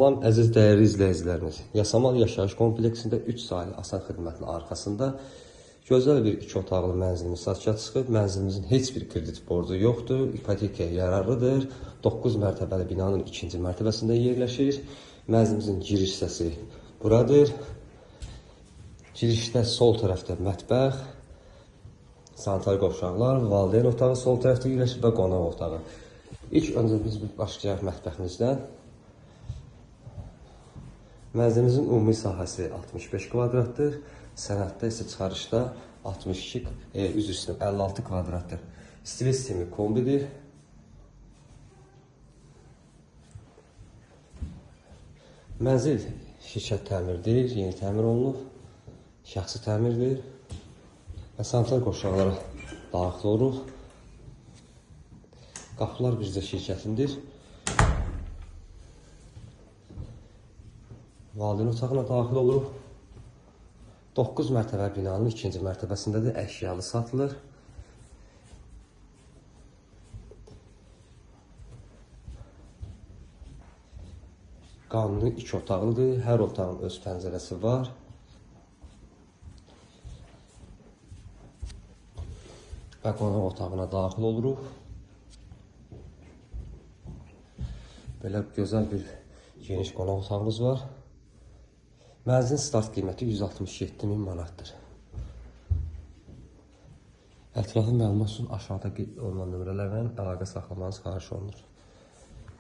Salam əziz dəyərli izləyicilərimiz. Yasamal yaşayış kompleksində 3 saylı asan xidmətin arxasında gözəl bir 2 otaqlı mənzilimiz satışa çıxıb. Mənzilimizin heç bir kredit borcu yoxdur, ipotekaya yararlıdır. 9 mərtəbəli binanın 2-ci mərtəbəsində yerləşir. Mənzilimizin giriş hissəsi buradır. Girişdə sol tərəfdə mətbəx, sanitar qovşaqlar, valideyn otağı sol tərəfdə yerləşir və qonaq otağı. İlk öncə biz başlayaq mətbəximizdən. Mənzilimizin ümumi sahəsi 65 kvadratdır. Sənəddə isə çıxarışda 56 kvadratdır. Stil sistemi kombidir. Mənzil şirkət təmirdir, yeni təmir olunub. Şəxsi təmirdir. Və sanitar qovşaqlara daxil oluruq. Qapılar bizdə şirkətindir. Valideyn otağına daxil oluruq. 9 mərtəbə binanın 2-ci mərtəbəsində də əşyalı satılır. Qanuni 2 otaqlıdır. Hər otağın öz pəncərəsi var. Və qonaq otağına daxil oluruq. Belə gözəl bir geniş qonaq otağımız var. Mənzilin start qiyməti 167.000 manatdır. Ətraflı məlumat üçün aşağıda qeyd olunan nömrələrlə əlaqə saxlamanız xahiş olunur.